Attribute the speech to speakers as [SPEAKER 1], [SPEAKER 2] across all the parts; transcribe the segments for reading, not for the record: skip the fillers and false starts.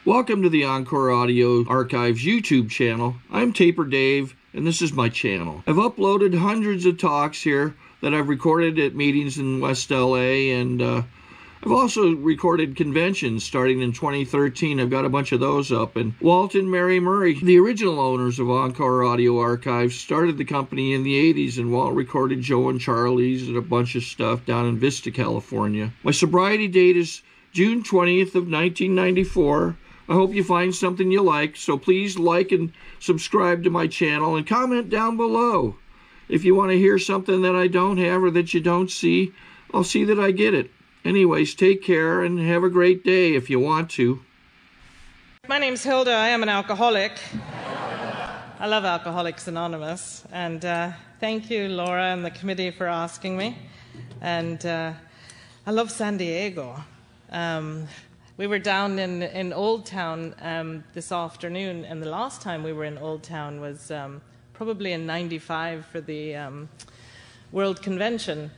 [SPEAKER 1] Welcome to the Encore Audio Archives YouTube channel. I'm Taper Dave, and this is my channel. I've uploaded hundreds of talks here that I've recorded at meetings in West LA, and I've also recorded conventions starting in 2013. I've got a bunch of those up. And Walt and Mary Murray, the original owners of Encore Audio Archives, started the company in the 80s, and Walt recorded Joe and Charlie's and a bunch of stuff down in Vista, California. My sobriety date is June 20th of 1994. I hope you find something you like, so please like and subscribe to my channel and comment down below. If you want to hear something that I don't have or that you don't see, I'll see that I get it. Anyways, take care and have a great day if you want to.
[SPEAKER 2] My name's Hilda. I am an alcoholic. I love Alcoholics Anonymous. And thank you, Laura, and the committee for asking me. And I love San Diego. We were down in Old Town this afternoon, and the last time we were in Old Town was probably in '95 for the World Convention.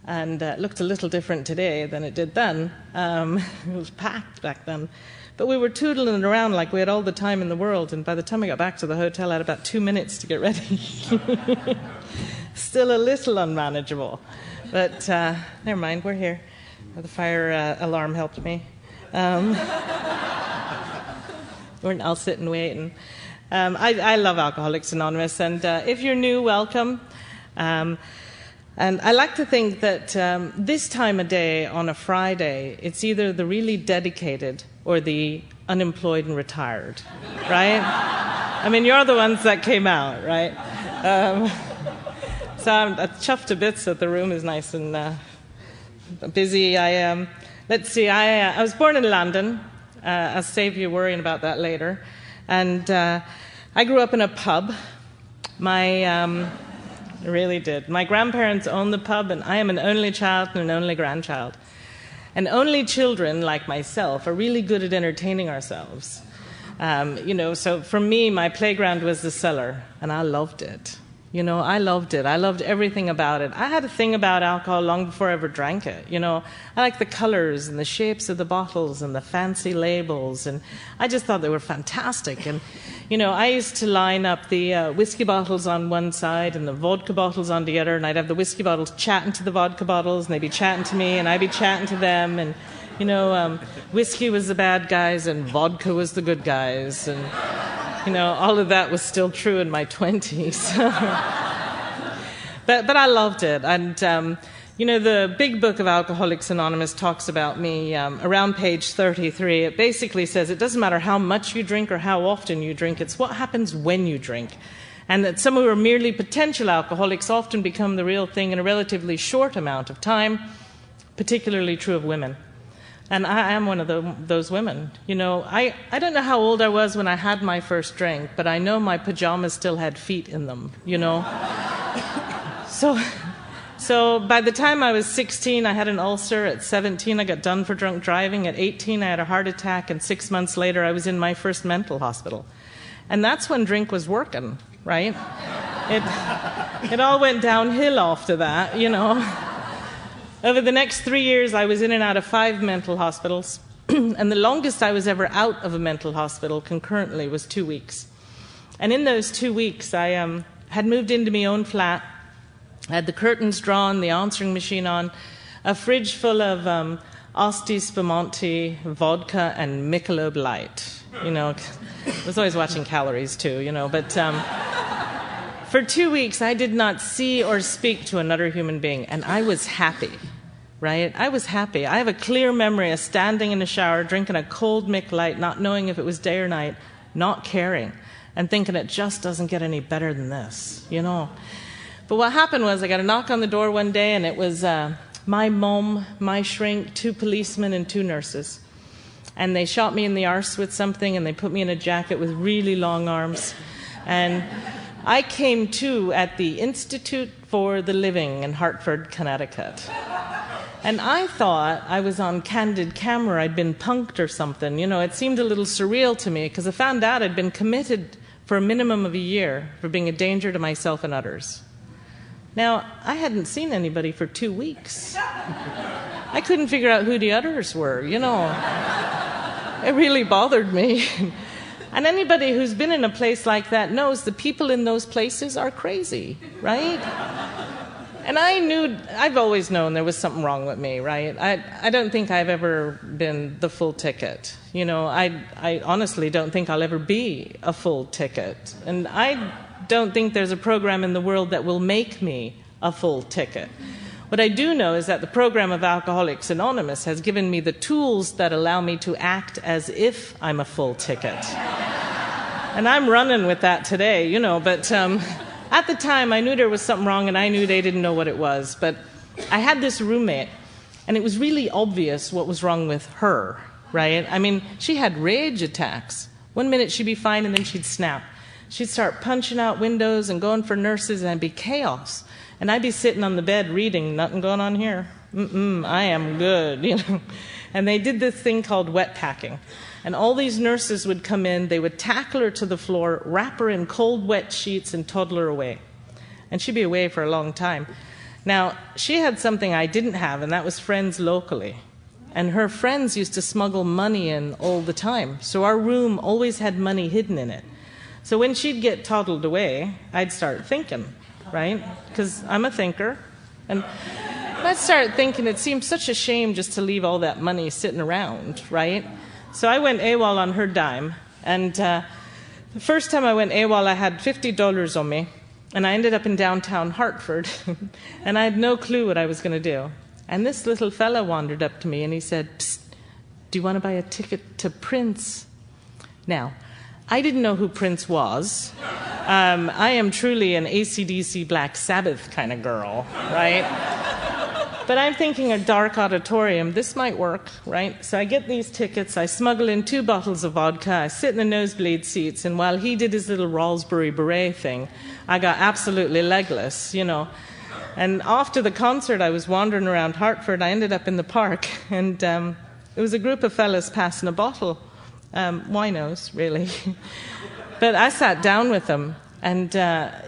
[SPEAKER 2] And it looked a little different today than it did then. It was packed back then. But we were tootling around like we had all the time in the world, and by the time I got back to the hotel, I had about 2 minutes to get ready. Still a little unmanageable. But never mind, we're here. The fire alarm helped me. I'll sit and wait. And, I love Alcoholics Anonymous, and if you're new, welcome. And I like to think that this time of day on a Friday, it's either the really dedicated or the unemployed and retired, right? I mean, you're the ones that came out, right? So I'm chuffed to bits that the room is nice and busy. Let's see, I was born in London. I'll save you worrying about that later. And I grew up in a pub. I really did. My grandparents owned the pub, and I am an only child and an only grandchild. And only children, like myself, are really good at entertaining ourselves. So for me, my playground was the cellar, and I loved it. I loved it. I loved everything about it. I had a thing about alcohol long before I ever drank it. I like the colors and the shapes of the bottles and the fancy labels, and I just thought they were fantastic. And, I used to line up the whiskey bottles on one side and the vodka bottles on the other, and I'd have the whiskey bottles chatting to the vodka bottles, and they'd be chatting to me, and I'd be chatting to them, and, whiskey was the bad guys and vodka was the good guys, and... all of that was still true in my 20s. but I loved it. And, the big book of Alcoholics Anonymous talks about me around page 33. It basically says it doesn't matter how much you drink or how often you drink. It's what happens when you drink. And that some who are merely potential alcoholics often become the real thing in a relatively short amount of time, particularly true of women. And I am one of those women. I don't know how old I was when I had my first drink, but I know my pajamas still had feet in them, So by the time I was 16, I had an ulcer. At 17, I got done for drunk driving. At 18, I had a heart attack. And 6 months later, I was in my first mental hospital. And that's when drink was working, right? It all went downhill after that, Over the next 3 years, I was in and out of 5 mental hospitals, and the longest I was ever out of a mental hospital concurrently was 2 weeks. And in those 2 weeks, I had moved into my own flat, had the curtains drawn, the answering machine on, a fridge full of Asti Spumante, vodka, and Michelob Light. I was always watching calories too, but... For 2 weeks, I did not see or speak to another human being, and I was happy, right? I was happy. I have a clear memory of standing in the shower, drinking a cold Mick Light, not knowing if it was day or night, not caring, and thinking it just doesn't get any better than this, But what happened was I got a knock on the door one day, and it was my mom, my shrink, 2 policemen, and 2 nurses. And they shot me in the arse with something, and they put me in a jacket with really long arms. And... I came to at the Institute for the Living in Hartford, Connecticut. And I thought I was on candid camera. I'd been punked or something. It seemed a little surreal to me because I found out I'd been committed for a minimum of a year for being a danger to myself and others. Now, I hadn't seen anybody for 2 weeks. I couldn't figure out who the others were, It really bothered me. And anybody who's been in a place like that knows the people in those places are crazy, right? And I've always known there was something wrong with me, right? I don't think I've ever been the full ticket. You know, I honestly don't think I'll ever be a full ticket. And I don't think there's a program in the world that will make me a full ticket. What I do know is that the program of Alcoholics Anonymous has given me the tools that allow me to act as if I'm a full ticket. And I'm running with that today, you know, but at the time I knew there was something wrong and I knew they didn't know what it was. But I had this roommate and it was really obvious what was wrong with her, right? I mean, she had rage attacks. One minute she'd be fine and then she'd snap. She'd start punching out windows and going for nurses and it'd be chaos. And I'd be sitting on the bed reading, nothing going on here. I am good, you know. And they did this thing called wet packing. And all these nurses would come in, they would tackle her to the floor, wrap her in cold, wet sheets, and toddle her away. And she'd be away for a long time. Now, she had something I didn't have, and that was friends locally. And her friends used to smuggle money in all the time. So our room always had money hidden in it. So when she'd get toddled away, I'd start thinking, right? Because I'm a thinker. And I'd start thinking it seemed such a shame just to leave all that money sitting around, right? So I went AWOL on her dime. And the first time I went AWOL, I had $50 on me. And I ended up in downtown Hartford. And I had no clue what I was going to do. And this little fella wandered up to me and he said, "Psst, do you want to buy a ticket to Prince?" Now, I didn't know who Prince was. I am truly an AC/DC Black Sabbath kind of girl, right? But I'm thinking a dark auditorium, this might work, right? So I get these tickets, I smuggle in 2 bottles of vodka, I sit in the nosebleed seats, and while he did his little Raspberry Beret thing, I got absolutely legless, you know. And after the concert, I was wandering around Hartford, I ended up in the park, and it was a group of fellas passing a bottle. Winos, really. But I sat down with them, and,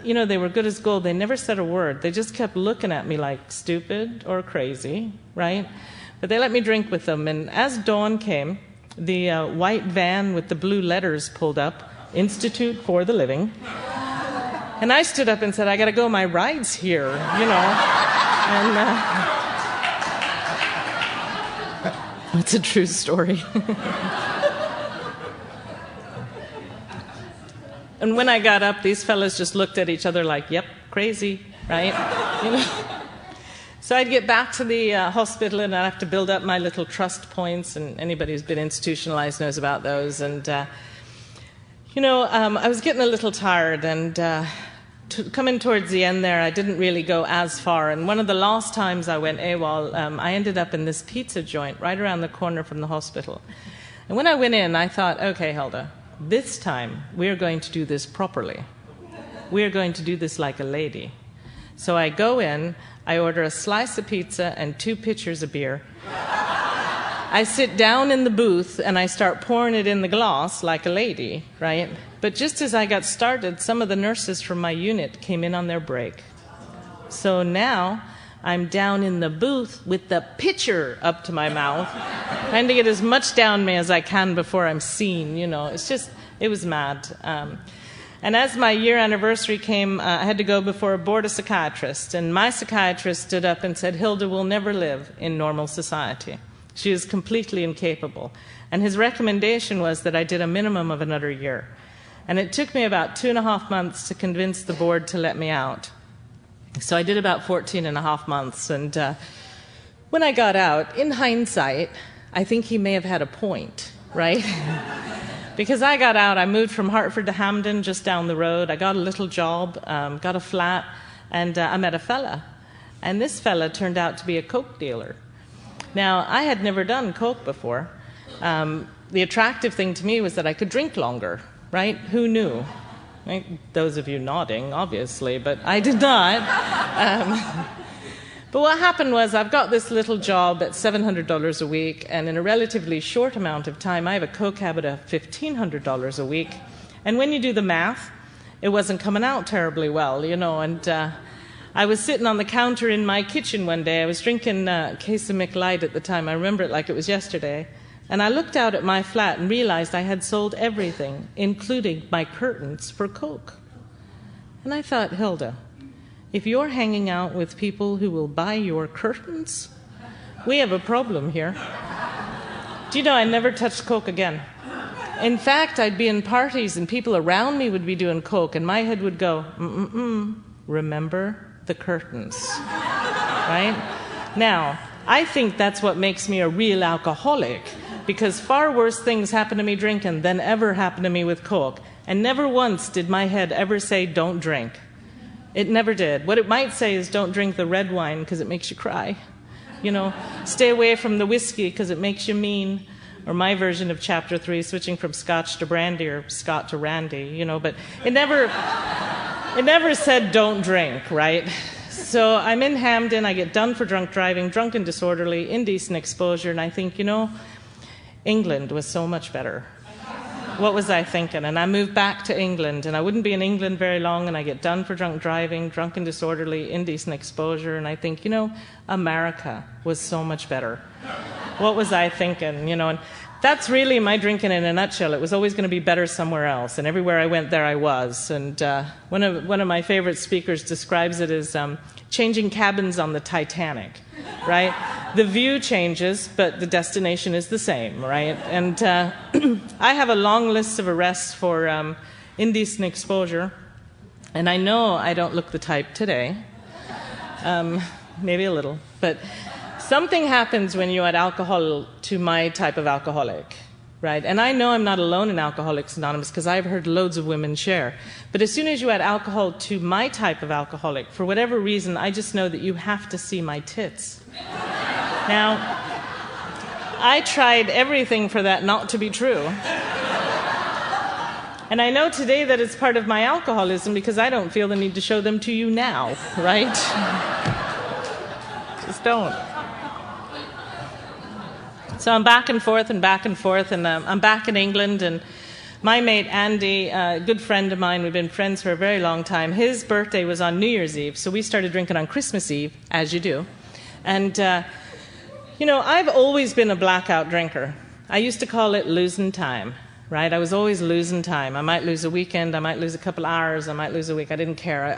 [SPEAKER 2] you know, they were good as gold. They never said a word. They just kept looking at me like stupid or crazy, right? But they let me drink with them. And as dawn came, the white van with the blue letters pulled up, Institute for the Living. And I stood up and said, I got to go, my ride's here, you know. And that's a true story. And when I got up, these fellas just looked at each other like, yep, crazy, right? You know? So I'd get back to the hospital and I'd have to build up my little trust points, and anybody who's been institutionalized knows about those. And, you know, I was getting a little tired, and coming towards the end there, I didn't really go as far. And one of the last times I went AWOL, I ended up in this pizza joint right around the corner from the hospital. And when I went in, I thought, okay, Hilda, this time, we're going to do this properly. We're going to do this like a lady. So I go in, I order a slice of pizza and 2 pitchers of beer. I sit down in the booth and I start pouring it in the glass like a lady, right? But just as I got started, some of the nurses from my unit came in on their break. So now I'm down in the booth with the pitcher up to my mouth, trying to get as much down me as I can before I'm seen, you know. It was mad. And as my year anniversary came, I had to go before a board of psychiatrists, and my psychiatrist stood up and said, Hilda will never live in normal society. She is completely incapable. And his recommendation was that I did a minimum of another year. And it took me about 2.5 months to convince the board to let me out. So I did about 14.5 months, and when I got out, in hindsight, I think he may have had a point, right? Because I got out, I moved from Hartford to Hamden, just down the road. I got a little job, got a flat, and I met a fella. And this fella turned out to be a coke dealer. Now, I had never done coke before. The attractive thing to me was that I could drink longer, right? Who knew? Right? Those of you nodding, obviously, but I did not. But what happened was I've got this little job at $700 a week, and in a relatively short amount of time, I have a coke habit of $1,500 a week. And when you do the math, it wasn't coming out terribly well, you know. And I was sitting on the counter in my kitchen one day. I was drinking a case of McLight at the time. I remember it like it was yesterday. And I looked out at my flat and realized I had sold everything, including my curtains, for Coke. And I thought, Hilda, if you're hanging out with people who will buy your curtains, we have a problem here. Do you know, I never touched Coke again. In fact, I'd be in parties and people around me would be doing Coke, and my head would go, remember the curtains, right? Now, I think that's what makes me a real alcoholic, because far worse things happen to me drinking than ever happen to me with Coke. And never once did my head ever say, don't drink. It never did. What it might say is, don't drink the red wine because it makes you cry. You know, stay away from the whiskey because it makes you mean. Or my version of chapter 3, switching from Scotch to brandy or Scott to Randy, you know, but it never said don't drink, right? So I'm in Hamden, I get done for drunk driving, drunk and disorderly, indecent exposure, and I think, you know, England was so much better. What was I thinking? And I moved back to England, and I wouldn't be in England very long, and I get done for drunk driving, drunk and disorderly, indecent exposure, and I think, you know, America was so much better. What was I thinking? You know, and that's really my drinking in a nutshell. It was always going to be better somewhere else, and everywhere I went, there I was. And one of my favorite speakers describes it as changing cabins on the Titanic, right? The view changes, but the destination is the same, right? And I have a long list of arrests for indecent exposure, and I know I don't look the type today, maybe a little, but something happens when you add alcohol to my type of alcoholic, right? And I know I'm not alone in Alcoholics Anonymous because I've heard loads of women share. But as soon as you add alcohol to my type of alcoholic, for whatever reason, I just know that you have to see my tits. Now, I tried everything for that not to be true. And I know today that it's part of my alcoholism because I don't feel the need to show them to you now, right? Just don't. So I'm back and forth, and I'm back in England, and my mate Andy, a good friend of mine, we've been friends for a very long time, his birthday was on New Year's Eve, so we started drinking on Christmas Eve, as you do. And, you know, I've always been a blackout drinker. I used to call it losing time, right? I was always losing time. I might lose a weekend, I might lose a couple hours, I might lose a week, I didn't care.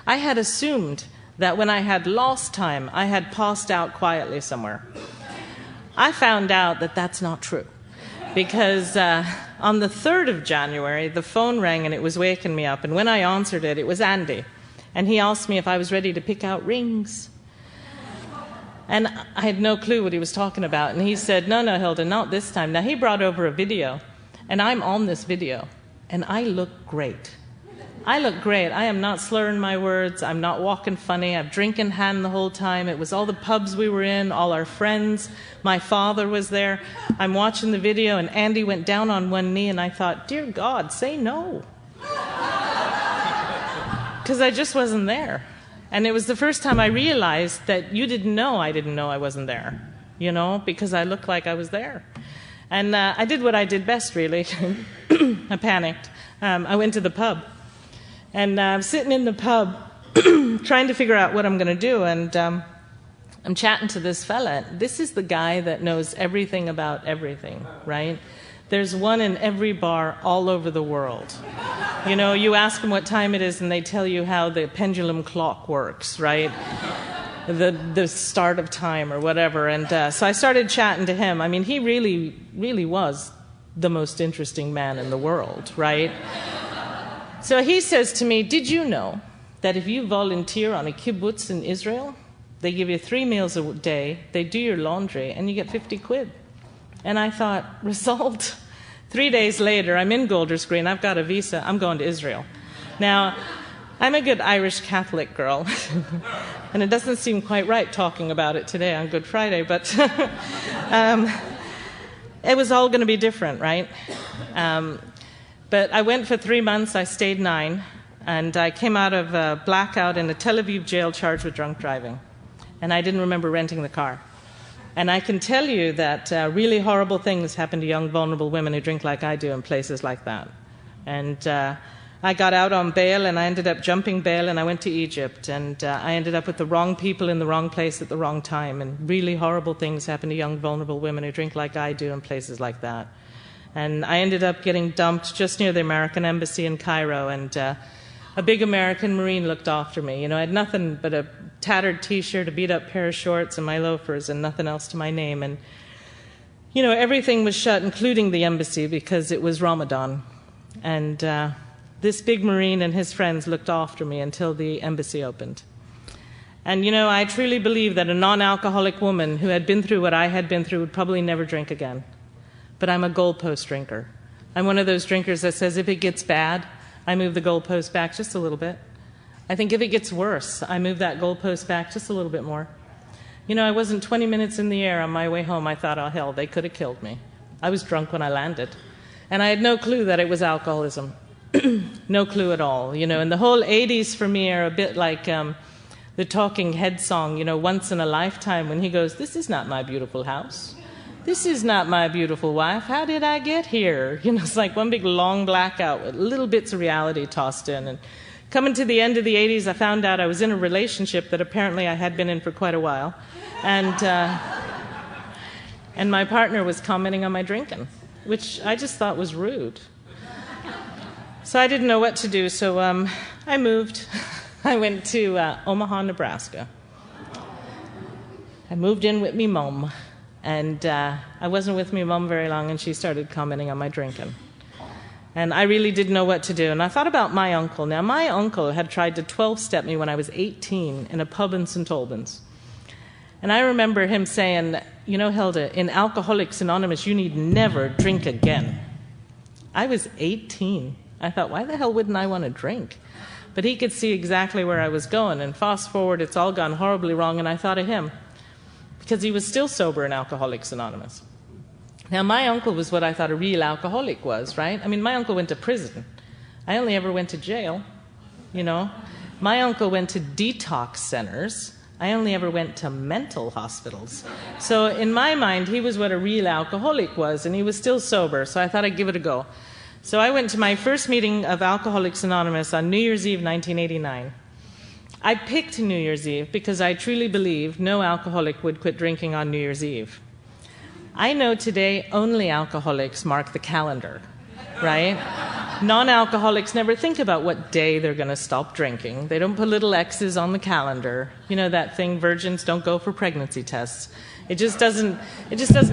[SPEAKER 2] I had assumed that when I had lost time, I had passed out quietly somewhere. I found out that that's not true, because on the 3rd of January, the phone rang and it was waking me up, and when I answered it, it was Andy, and he asked me if I was ready to pick out rings. And I had no clue what he was talking about, and he said, no, Hilda, not this time. Now, he brought over a video, and I'm on this video, and I look great. I look great. I am not slurring my words. I'm not walking funny. I'm drinking hand the whole time. It was all the pubs we were in, all our friends. My father was there. I'm watching the video, and Andy went down on one knee, and I thought, dear God, say no. Because I just wasn't there. And it was the first time I realized that you didn't know I wasn't there, you know, because I looked like I was there. And I did what I did best, really. I panicked. I went to the pub. And I'm sitting in the pub trying to figure out what I'm going to do, and I'm chatting to this fella. This is the guy that knows everything about everything, right? There's one in every bar all over the world. You know, you ask them what time it is, and they tell you how the pendulum clock works, right? The start of time or whatever. And so I started chatting to him. I mean, he really was the most interesting man in the world, right? So he says to me, did you know that if you volunteer on a kibbutz in Israel, they give you 3 meals a day, they do your laundry, and you get 50 quid? And I thought, result. 3 days later, I'm in Golders Green, I've got a visa, I'm going to Israel. Now, I'm a good Irish Catholic girl, and it doesn't seem quite right talking about it today on Good Friday, but it was all going to be different, right? But I went for 3 months, I stayed 9, and I came out of a blackout in a Tel Aviv jail charged with drunk driving. And I didn't remember renting the car. And I can tell you that really horrible things happen to young, vulnerable women who drink like I do in places like that. And I got out on bail, and I ended up jumping bail, and I went to Egypt. And I ended up with the wrong people in the wrong place at the wrong time. And really horrible things happen to young, vulnerable women who drink like I do in places like that. And I ended up getting dumped just near the American embassy in Cairo. And a big American Marine looked after me. I had nothing but a tattered T-shirt, a beat-up pair of shorts, and my loafers, and nothing else to my name. And, everything was shut, including the embassy, because it was Ramadan. And this big Marine and his friends looked after me until the embassy opened. And, I truly believe that a non-alcoholic woman who had been through what I had been through would probably never drink again. But I'm a goalpost drinker. I'm one of those drinkers that says if it gets bad, I move the goalpost back just a little bit. I think if it gets worse, I move that goalpost back just a little bit more. I wasn't 20 minutes in the air on my way home. I thought, oh, hell, they could have killed me. I was drunk when I landed. And I had no clue that it was alcoholism. No clue at all. And the whole 80s for me are a bit like the Talking Head song, Once in a Lifetime, when he goes, this is not my beautiful house. This is not my beautiful wife. How did I get here? It's like one big long blackout with little bits of reality tossed in. And coming to the end of the 80s, I found out I was in a relationship that apparently I had been in for quite a while. And my partner was commenting on my drinking, which I just thought was rude. So I didn't know what to do, so I moved. I went to Omaha, Nebraska. I moved in with me mom, and I wasn't with me mom very long, and she started commenting on my drinking. And I really didn't know what to do, and I thought about my uncle. Now, my uncle had tried to 12-step me when I was 18 in a pub in St. Albans. And I remember him saying, Hilda, in Alcoholics Anonymous, you need never drink again. I was 18. I thought, why the hell wouldn't I want to drink? But he could see exactly where I was going. And fast forward, it's all gone horribly wrong. And I thought of him because he was still sober in Alcoholics Anonymous. Now, my uncle was what I thought a real alcoholic was, right? I mean, my uncle went to prison. I only ever went to jail, My uncle went to detox centers. I only ever went to mental hospitals. So in my mind, he was what a real alcoholic was, and he was still sober. So I thought I'd give it a go. So I went to my first meeting of Alcoholics Anonymous on New Year's Eve, 1989. I picked New Year's Eve because I truly believe no alcoholic would quit drinking on New Year's Eve. I know today only alcoholics mark the calendar, right? Non-alcoholics never think about what day they're going to stop drinking. They don't put little X's on the calendar. That thing, virgins don't go for pregnancy tests. It just doesn't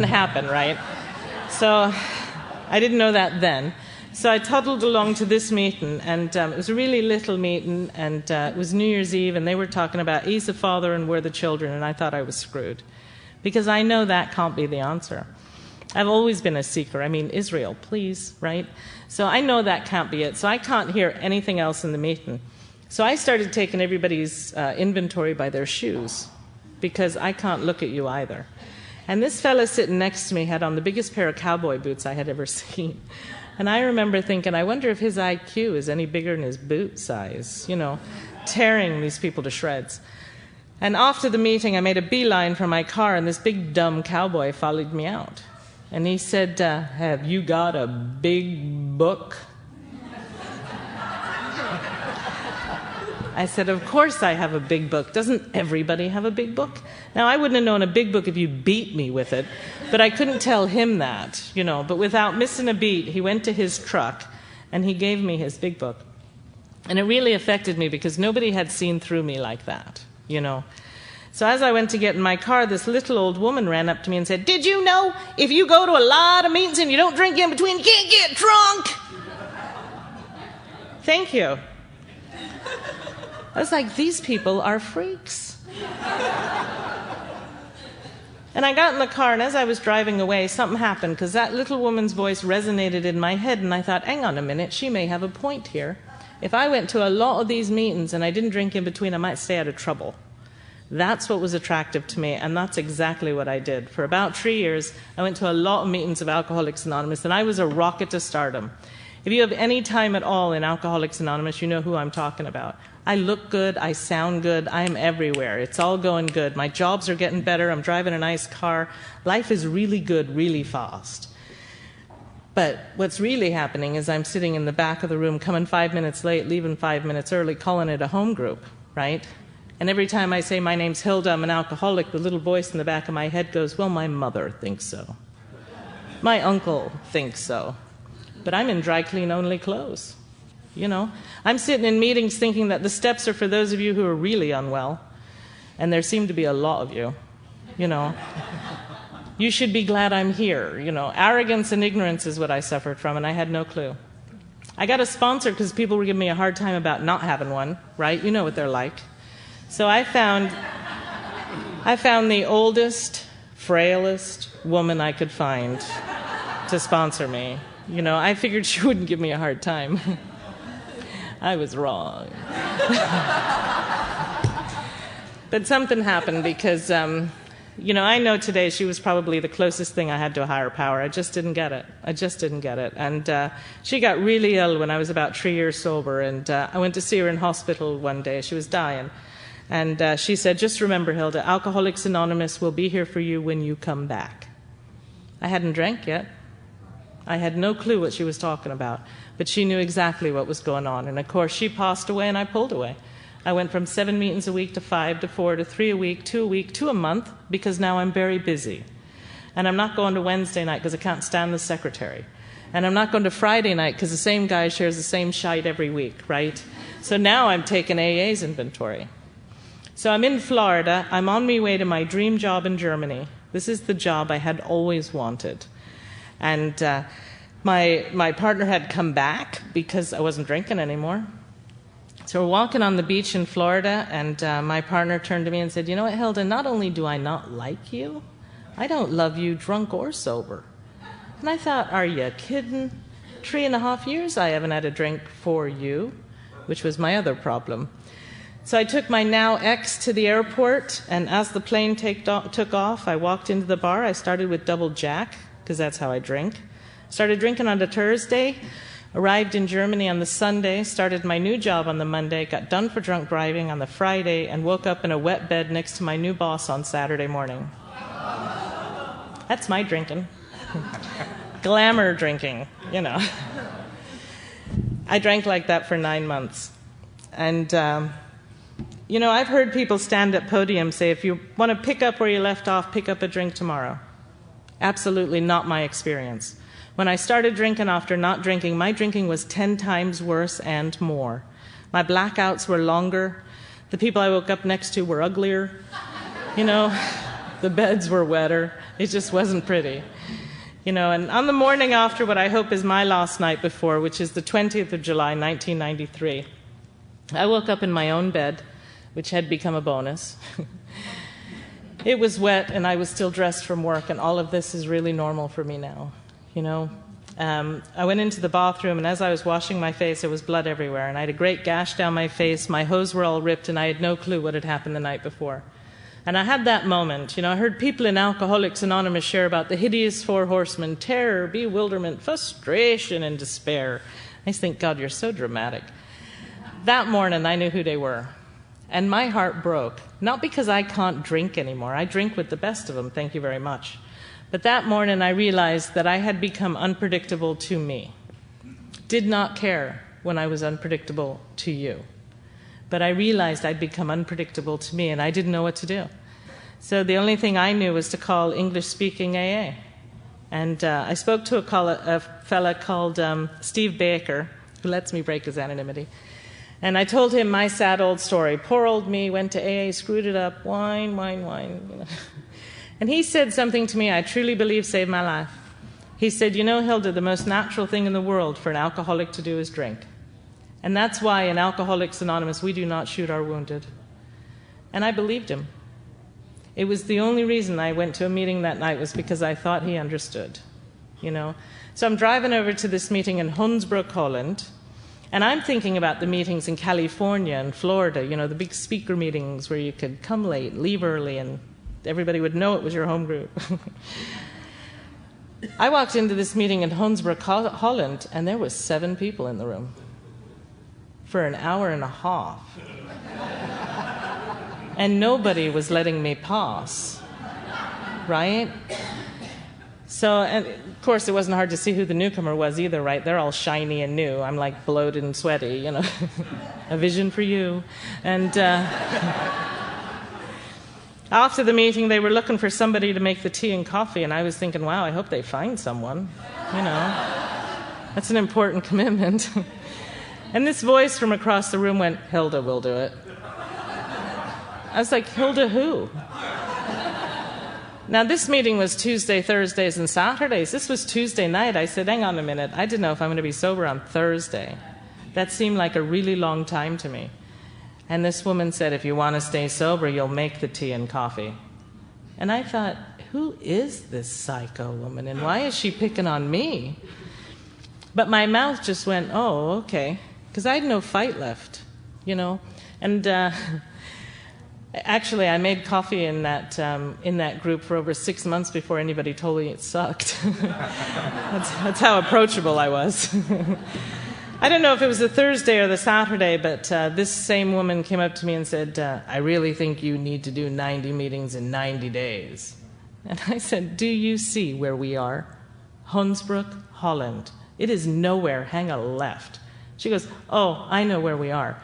[SPEAKER 2] happen, right? So I didn't know that then. So I toddled along to this meeting, and it was a really little meeting, and it was New Year's Eve, and they were talking about he's the father and we're the children, and I thought I was screwed. Because I know that can't be the answer. I've always been a seeker. I mean, Israel, please, right? So I know that can't be it. So I can't hear anything else in the meeting. So I started taking everybody's inventory by their shoes, because I can't look at you either. And this fella sitting next to me had on the biggest pair of cowboy boots I had ever seen. And I remember thinking, I wonder if his IQ is any bigger than his boot size, tearing these people to shreds. And after the meeting, I made a beeline for my car, and this big dumb cowboy followed me out. And he said, have you got a big book? I said, of course I have a big book. Doesn't everybody have a big book? Now, I wouldn't have known a big book if you beat me with it, but I couldn't tell him that, But without missing a beat, he went to his truck, and he gave me his big book. And it really affected me because nobody had seen through me like that, So as I went to get in my car, this little old woman ran up to me and said, did you know if you go to a lot of meetings and you don't drink in between, you can't get drunk? Thank you. I was like, these people are freaks. And I got in the car, and as I was driving away, something happened, because that little woman's voice resonated in my head, and I thought, hang on a minute, she may have a point here. If I went to a lot of these meetings and I didn't drink in between, I might stay out of trouble. That's what was attractive to me, and that's exactly what I did. For about 3 years, I went to a lot of meetings of Alcoholics Anonymous, and I was a rocket to stardom. If you have any time at all in Alcoholics Anonymous, you know who I'm talking about. I look good, I sound good, I'm everywhere. It's all going good. My jobs are getting better, I'm driving a nice car. Life is really good, really fast. But what's really happening is I'm sitting in the back of the room, coming 5 minutes late, leaving 5 minutes early, calling it a home group, right? And every time I say, my name's Hilda, I'm an alcoholic, the little voice in the back of my head goes, well, my mother thinks so. My uncle thinks so. But I'm in dry clean only clothes. You know, I'm sitting in meetings thinking that the steps are for those of you who are really unwell. And there seem to be a lot of you, you know. You should be glad I'm here, you know. Arrogance and ignorance is what I suffered from, and I had no clue. I got a sponsor because people were giving me a hard time about not having one, right? You know what they're like. So I found the oldest, frailest woman I could find to sponsor me. You know, I figured she wouldn't give me a hard time. I was wrong. But something happened because, you know, I know today she was probably the closest thing I had to a higher power. I just didn't get it. I just didn't get it. And she got really ill when I was about 3 years sober. And I went to see her in hospital one day. She was dying. And she said, just remember, Hilda, Alcoholics Anonymous will be here for you when you come back. I hadn't drank yet. I had no clue what she was talking about. But she knew exactly what was going on. And, of course, she passed away and I pulled away. I went from 7 meetings a week to 5 to 4 to 3 a week to a month because now I'm very busy. And I'm not going to Wednesday night because I can't stand the secretary. And I'm not going to Friday night because the same guy shares the same shite every week, right? So now I'm taking AA's inventory. So I'm in Florida. I'm on my way to my dream job in Germany. This is the job I had always wanted. And my partner had come back because I wasn't drinking anymore. So we're walking on the beach in Florida, and my partner turned to me and said, you know what, Hilda, not only do I not like you, I don't love you drunk or sober. And I thought, are you kidding? 3.5 years I haven't had a drink for you, which was my other problem. So I took my now ex to the airport, and as the plane took off, I walked into the bar. I started with double Jack, because that's how I drink. Started drinking on the Thursday. Arrived in Germany on the Sunday, started my new job on the Monday, got done for drunk driving on the Friday, and woke up in a wet bed next to my new boss on Saturday morning. That's my drinking. Glamour drinking, you know. I drank like that for 9 months. And, you know, I've heard people stand at podiums say, if you want to pick up where you left off, pick up a drink tomorrow. Absolutely not my experience. When I started drinking after not drinking, my drinking was 10 times worse and more. My blackouts were longer. The people I woke up next to were uglier. You know, the beds were wetter. It just wasn't pretty. You know, and on the morning after what I hope is my last night before, which is the 20th of July, 1993, I woke up in my own bed, which had become a bonus. It was wet, and I was still dressed from work, and all of this is really normal for me now. You know, I went into the bathroom, and as I was washing my face, there was blood everywhere, and I had a great gash down my face. My hose were all ripped, and I had no clue what had happened the night before. And I had that moment. You know, I heard people in Alcoholics Anonymous share about the hideous 4 horsemen: terror, bewilderment, frustration, and despair. I just think, God, you're so dramatic. That morning, I knew who they were, and my heart broke. Not because I can't drink anymore. I drink with the best of them, thank you very much. But that morning I realized that I had become unpredictable to me. Did not care when I was unpredictable to you. But I realized I'd become unpredictable to me, and I didn't know what to do. So the only thing I knew was to call English-speaking AA. And I spoke to a fella called Steve Baker, who lets me break his anonymity. And I told him my sad old story. Poor old me, went to AA, screwed it up, wine, you know. And he said something to me I truly believe saved my life. He said, you know, Hilda, the most natural thing in the world for an alcoholic to do is drink. And that's why in Alcoholics Anonymous we do not shoot our wounded. And I believed him. It was the only reason I went to a meeting that night was because I thought he understood, you know. So I'm driving over to this meeting in Hunsbrook, Holland, and I'm thinking about the meetings in California and Florida, you know, the big speaker meetings where you could come late, leave early, and everybody would know it was your home group. I walked into this meeting in Hunsbrook, Holland, and there was 7 people in the room for an hour and a half. And nobody was letting me pass, right? So, and of course, it wasn't hard to see who the newcomer was either, right? They're all shiny and new. I'm like bloated and sweaty, you know. A vision for you. And after the meeting, they were looking for somebody to make the tea and coffee, and I was thinking, wow, I hope they find someone, you know. That's an important commitment. And this voice from across the room went, "Hilda will do it." I was like, "Hilda who?" Now, this meeting was Tuesday, Thursdays, and Saturdays. This was Tuesday night. I said, hang on a minute. I didn't know if I'm going to be sober on Thursday. That seemed like a really long time to me. And this woman said, if you want to stay sober, you'll make the tea and coffee. And I thought, who is this psycho woman, and why is she picking on me? But my mouth just went, oh, okay, because I had no fight left, you know. And actually, I made coffee in that group for over 6 months before anybody told me it sucked. That's how approachable I was. I don't know if it was the Thursday or the Saturday, but this same woman came up to me and said, I really think you need to do 90 meetings in 90 days. And I said, do you see where we are? Hunsbrook, Holland. It is nowhere. Hang a left. She goes, oh, I know where we are.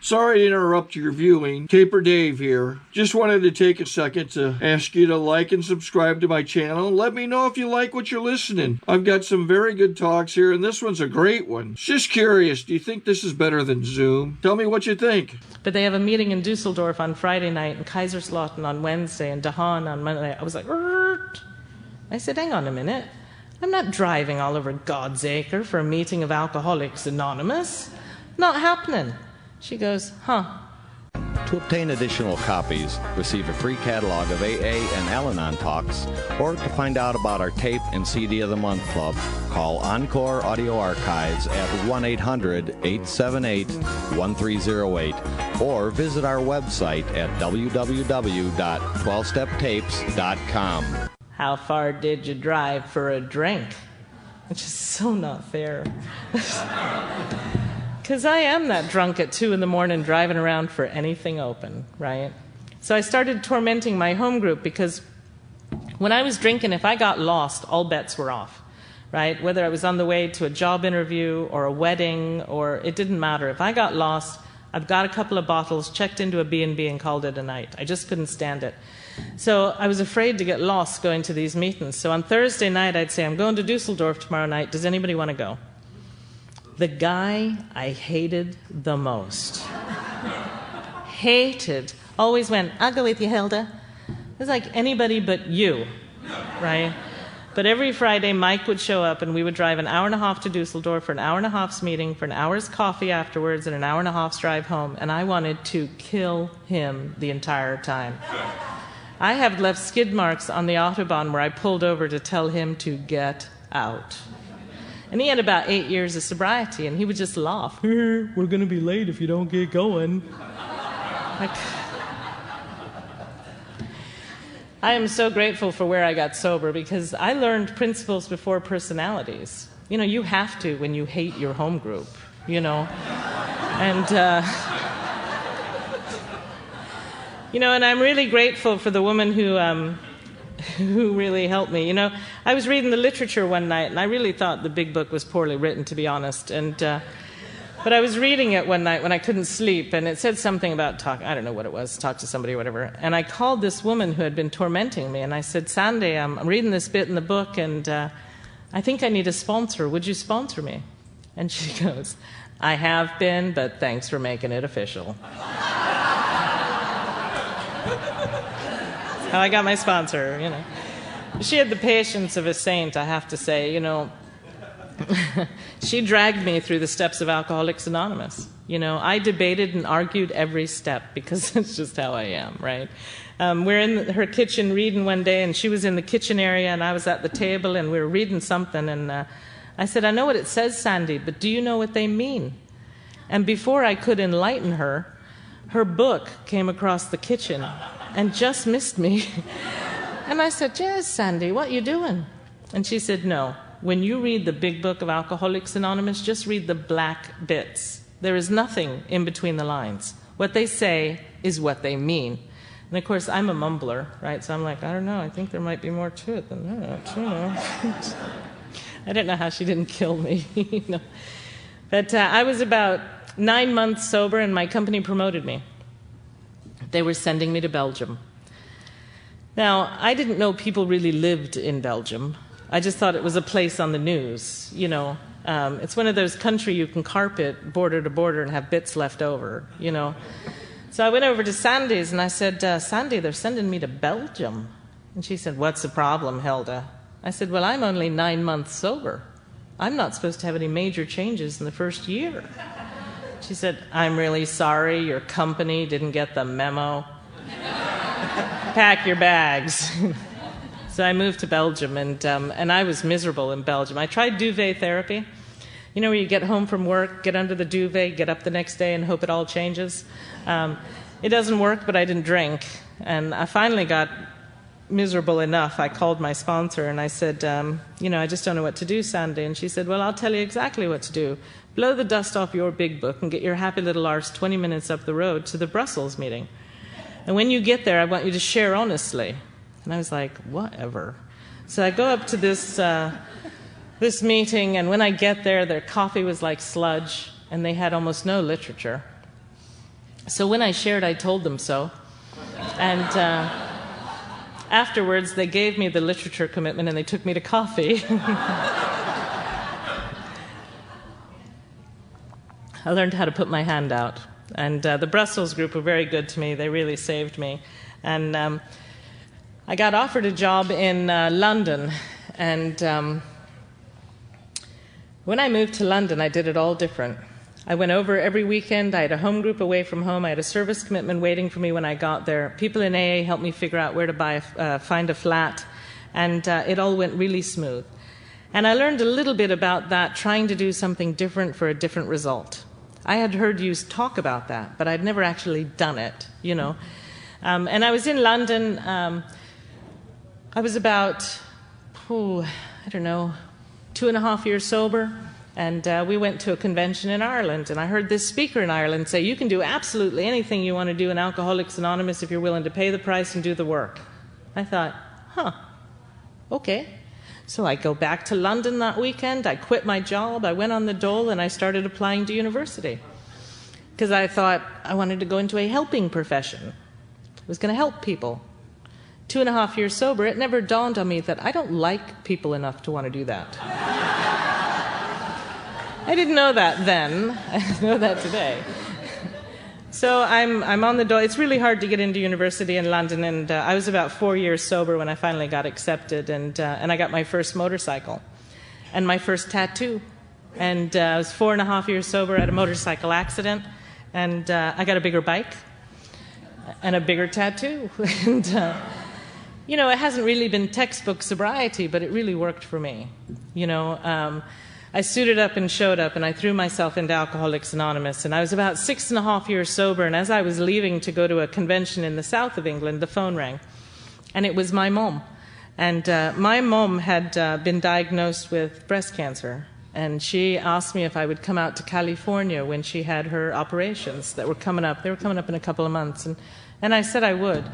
[SPEAKER 1] Sorry to interrupt your viewing. Taper Dave here. Just wanted to take a second to ask you to like and subscribe to my channel. Let me know if you like what you're listening. I've got some very good talks here, and this one's a great one. Just curious, do you think this is better than Zoom? Tell me what you think.
[SPEAKER 2] But they have a meeting in Dusseldorf on Friday night, and Kaiserslautern on Wednesday, and Dahan on Monday. I was like, Rrrt. I said, hang on a minute. I'm not driving all over God's acre for a meeting of Alcoholics Anonymous. Not happening. She goes, huh.
[SPEAKER 3] To obtain additional copies, receive a free catalog of AA and Al-Anon talks, or to find out about our tape and CD of the Month Club, call Encore Audio Archives at 1-800-878-1308, or visit our website at www.12steptapes.com.
[SPEAKER 2] How far did you drive for a drink? Which is so not fair. Because I am that drunk at 2 in the morning driving around for anything open, right? So I started tormenting my home group because when I was drinking, if I got lost, all bets were off, right? Whether I was on the way to a job interview or a wedding, or it didn't matter. If I got lost, I've got a couple of bottles, checked into a B&B and called it a night. I just couldn't stand it. So I was afraid to get lost going to these meetings. So on Thursday night, I'd say, I'm going to Dusseldorf tomorrow night. Does anybody want to go? The guy I hated the most, hated, always went, I'll go with you, Hilda. It was like anybody but you, right? But every Friday, Mike would show up, and we would drive an hour and a half to Dusseldorf for an hour and a half's meeting, for an hour's coffee afterwards, and an hour and a half's drive home. And I wanted to kill him the entire time. I have left skid marks on the Autobahn where I pulled over to tell him to get out. And he had about 8 years of sobriety, and he would just laugh. We're going to be late if you don't get going. Like, I am so grateful for where I got sober, because I learned principles before personalities. You know, you have to when you hate your home group, you know. And, you know, and I'm really grateful for the woman who really helped me. You know, I was reading the literature one night, and I really thought the big book was poorly written, to be honest. And but I was reading it one night when I couldn't sleep, and it said something about I don't know what it was, talk to somebody or whatever. And I called this woman who had been tormenting me, and I said, Sandy, I'm reading this bit in the book, and I think I need a sponsor. Would you sponsor me? And she goes, I have been, but thanks for making it official. How I got my sponsor, you know. She had the patience of a saint, I have to say, you know. She dragged me through the steps of Alcoholics Anonymous. You know, I debated and argued every step because that's just how I am, right? We're in her kitchen reading one day, and she was in the kitchen area, and I was at the table, and we were reading something, and I said, I know what it says, Sandy, but do you know what they mean? And before I could enlighten her, her book came across the kitchen and just missed me. And I said, yes, Sandy, what you doing? And she said, no, when you read the big book of Alcoholics Anonymous, just read the black bits. There is nothing in between the lines. What they say is what they mean. And of course, I'm a mumbler, right? So I'm like, I don't know, I think there might be more to it than that, you know. I don't know how she didn't kill me, you know. But I was about 9 months sober, and my company promoted me. They were sending me to Belgium. Now, I didn't know people really lived in Belgium. I just thought it was a place on the news, you know. It's one of those country you can carpet border to border and have bits left over, you know. So I went over to Sandy's and I said, Sandy, they're sending me to Belgium. And she said, what's the problem, Hilda? I said, well, I'm only 9 months sober. I'm not supposed to have any major changes in the first year. She said, I'm really sorry, your company didn't get the memo. Pack your bags. So I moved to Belgium, and I was miserable in Belgium. I tried duvet therapy. You know, where you get home from work, get under the duvet, get up the next day and hope it all changes. It doesn't work, but I didn't drink. And I finally got miserable enough. I called my sponsor and I said, you know, I just don't know what to do, Sandy. And she said, well, I'll tell you exactly what to do. Blow the dust off your big book and get your happy little arse 20 minutes up the road to the Brussels meeting. And when you get there, I want you to share honestly. And I was like, whatever. So I go up to this meeting, and when I get there, their coffee was like sludge, and they had almost no literature. So when I shared, I told them so. And afterwards, they gave me the literature commitment, and they took me to coffee. I learned how to put my hand out. And the Brussels group were very good to me. They really saved me. And I got offered a job in London. And when I moved to London, I did it all different. I went over every weekend. I had a home group away from home. I had a service commitment waiting for me when I got there. People in AA helped me figure out where to find a flat. And it all went really smooth. And I learned a little bit about that, trying to do something different for a different result. I had heard you talk about that, but I'd never actually done it, you know. And I was in London. I was about, I don't know, 2.5 years sober. And we went to a convention in Ireland. And I heard this speaker in Ireland say, you can do absolutely anything you want to do in Alcoholics Anonymous if you're willing to pay the price and do the work. I thought, okay. So I go back to London that weekend, I quit my job, I went on the dole, and I started applying to university. Because I thought I wanted to go into a helping profession. I was going to help people. 2.5 years sober, it never dawned on me that I don't like people enough to want to do that. I didn't know that then. I know that today. So I'm on the dole. It's really hard to get into university in London, and I was about 4 years sober when I finally got accepted, and I got my first motorcycle and my first tattoo. And I was 4.5 years sober at a motorcycle accident, and I got a bigger bike and a bigger tattoo. And you know, it hasn't really been textbook sobriety, but it really worked for me. You know, I suited up and showed up, and I threw myself into Alcoholics Anonymous. And I was about 6.5 years sober, and as I was leaving to go to a convention in the south of England, the phone rang. And it was my mom. And my mom had been diagnosed with breast cancer. And she asked me if I would come out to California when she had her operations that were coming up. They were coming up in a couple of months. And I said I would.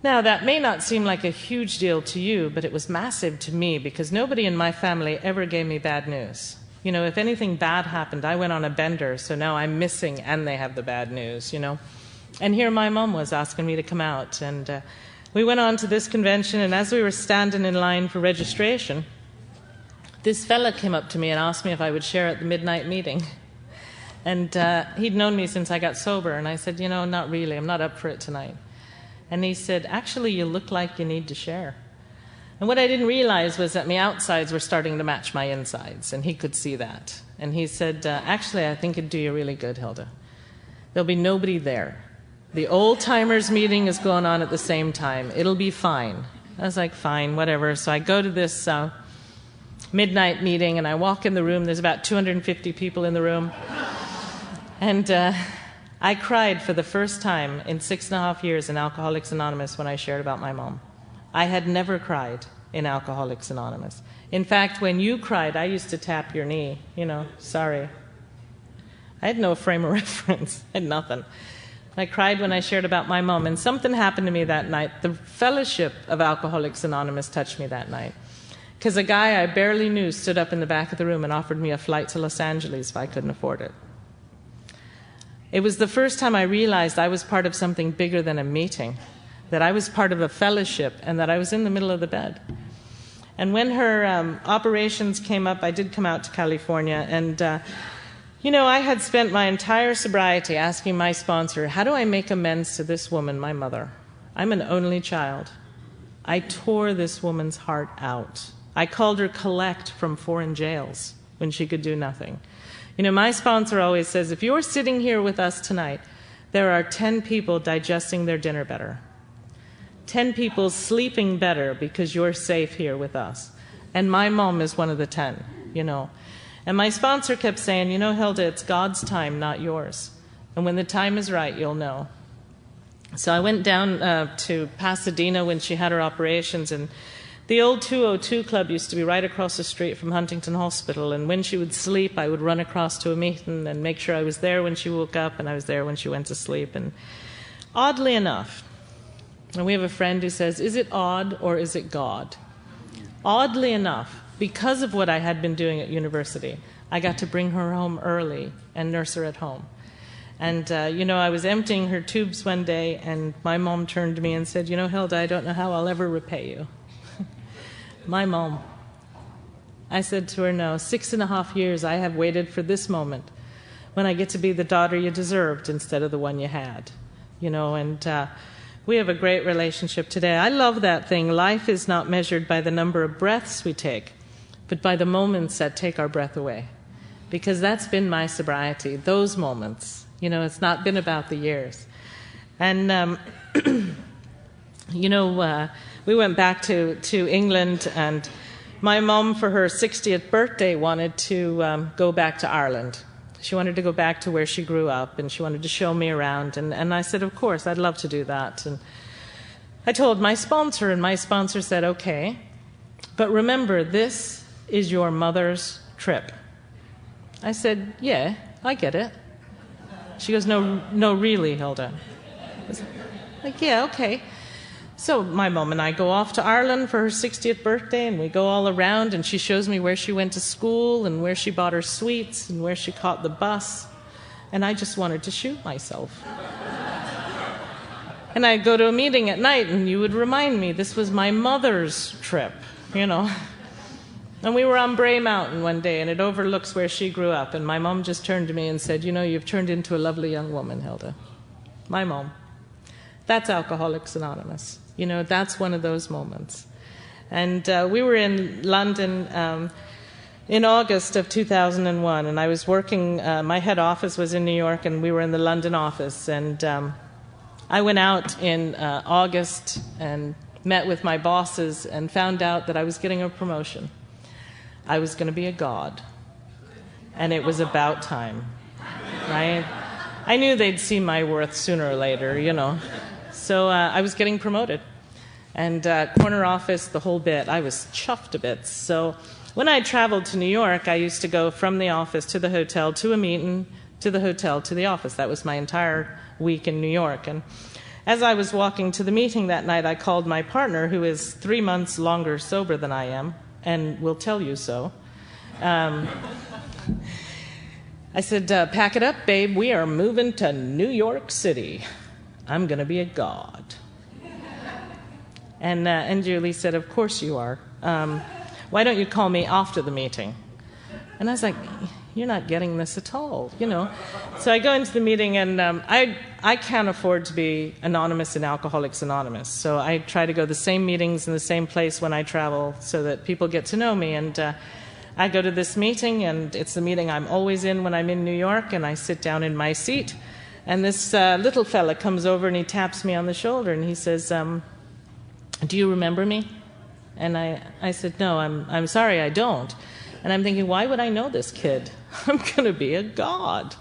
[SPEAKER 2] Now, that may not seem like a huge deal to you, but it was massive to me because nobody in my family ever gave me bad news. You know, if anything bad happened, I went on a bender, so now I'm missing and they have the bad news, you know. And here my mom was asking me to come out. And we went on to this convention, and as we were standing in line for registration, this fella came up to me and asked me if I would share at the midnight meeting. And he'd known me since I got sober, and I said, you know, not really, I'm not up for it tonight. And he said, actually, you look like you need to share. And what I didn't realize was that my outsides were starting to match my insides, and he could see that. And he said, actually, I think it'd do you really good, Hilda. There'll be nobody there. The old-timers meeting is going on at the same time. It'll be fine. I was like, fine, whatever. So I go to this midnight meeting, and I walk in the room. There's about 250 people in the room. And I cried for the first time in 6.5 years in Alcoholics Anonymous when I shared about my mom. I had never cried in Alcoholics Anonymous. In fact, when you cried, I used to tap your knee, you know, sorry. I had no frame of reference. I had nothing. I cried when I shared about my mom, and something happened to me that night. The fellowship of Alcoholics Anonymous touched me that night. Because a guy I barely knew stood up in the back of the room and offered me a flight to Los Angeles if I couldn't afford it. It was the first time I realized I was part of something bigger than a meeting, that I was part of a fellowship, and that I was in the middle of the bed. And when her operations came up, I did come out to California, and I had spent my entire sobriety asking my sponsor, how do I make amends to this woman, my mother? I'm an only child. I tore this woman's heart out. I called her collect from foreign jails when she could do nothing. My sponsor always says, if you're sitting here with us tonight, there are 10 people digesting their dinner better. 10 people sleeping better because you're safe here with us. And my mom is one of the 10, And my sponsor kept saying, Hilda, it's God's time, not yours. And when the time is right, you'll know. So I went down to Pasadena when she had her operations, and the old 202 club used to be right across the street from Huntington Hospital, and when she would sleep, I would run across to a meeting and make sure I was there when she woke up, and I was there when she went to sleep. And oddly enough, and we have a friend who says, is it odd or is it God? Oddly enough, because of what I had been doing at university, I got to bring her home early and nurse her at home. And, I was emptying her tubes one day, and my mom turned to me and said, Hilda, I don't know how I'll ever repay you. My mom. I said to her, no, 6.5 years I have waited for this moment when I get to be the daughter you deserved instead of the one you had. And we have a great relationship today. I love that thing. Life is not measured by the number of breaths we take, but by the moments that take our breath away. Because that's been my sobriety, those moments. It's not been about the years. And, we went back to England, and my mom, for her 60th birthday, wanted to go back to Ireland. She wanted to go back to where she grew up, and she wanted to show me around. And I said, of course, I'd love to do that. And I told my sponsor, and my sponsor said, okay, but remember, this is your mother's trip. I said, yeah, I get it. She goes, no, really, Hilda. I was like, yeah, okay. So my mom and I go off to Ireland for her 60th birthday, and we go all around, and she shows me where she went to school and where she bought her sweets and where she caught the bus. And I just wanted to shoot myself. And I'd go to a meeting at night, and you would remind me this was my mother's trip, And we were on Bray Mountain one day, and it overlooks where she grew up. And my mom just turned to me and said, you've turned into a lovely young woman, Hilda. My mom. That's Alcoholics Anonymous. That's one of those moments. And we were in London in August of 2001, and I was working, my head office was in New York, and we were in the London office. And I went out in August and met with my bosses and found out that I was getting a promotion. I was going to be a god. And it was about time, right? I knew they'd see my worth sooner or later, So I was getting promoted. And corner office, the whole bit. I was chuffed a bit. So when I traveled to New York, I used to go from the office to the hotel, to a meeting, to the hotel, to the office. That was my entire week in New York. And as I was walking to the meeting that night, I called my partner, who is 3 months longer sober than I am, and will tell you so. I said, pack it up, babe. We are moving to New York City. I'm going to be a god. And Julie said, of course you are. Why don't you call me after the meeting? And I was like, you're not getting this at all, So I go into the meeting, and I can't afford to be anonymous in Alcoholics Anonymous. So I try to go to the same meetings in the same place when I travel so that people get to know me. And I go to this meeting, and it's the meeting I'm always in when I'm in New York, and I sit down in my seat. And this little fella comes over, and he taps me on the shoulder, and he says, do you remember me? And I said, no, I'm sorry, I don't. And I'm thinking, why would I know this kid? I'm going to be a god.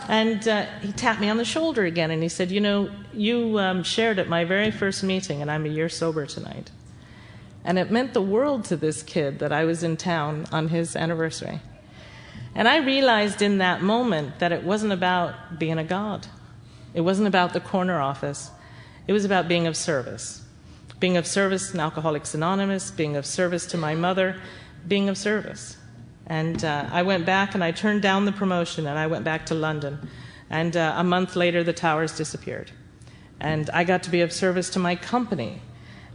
[SPEAKER 2] And he tapped me on the shoulder again, and he said, you shared at my very first meeting, and I'm a year sober tonight. And it meant the world to this kid that I was in town on his anniversary. And I realized in that moment that it wasn't about being a god. It wasn't about the corner office. It was about being of service. Being of service in Alcoholics Anonymous, being of service to my mother, being of service. And I went back and I turned down the promotion and I went back to London. And a month later, the towers disappeared. And I got to be of service to my company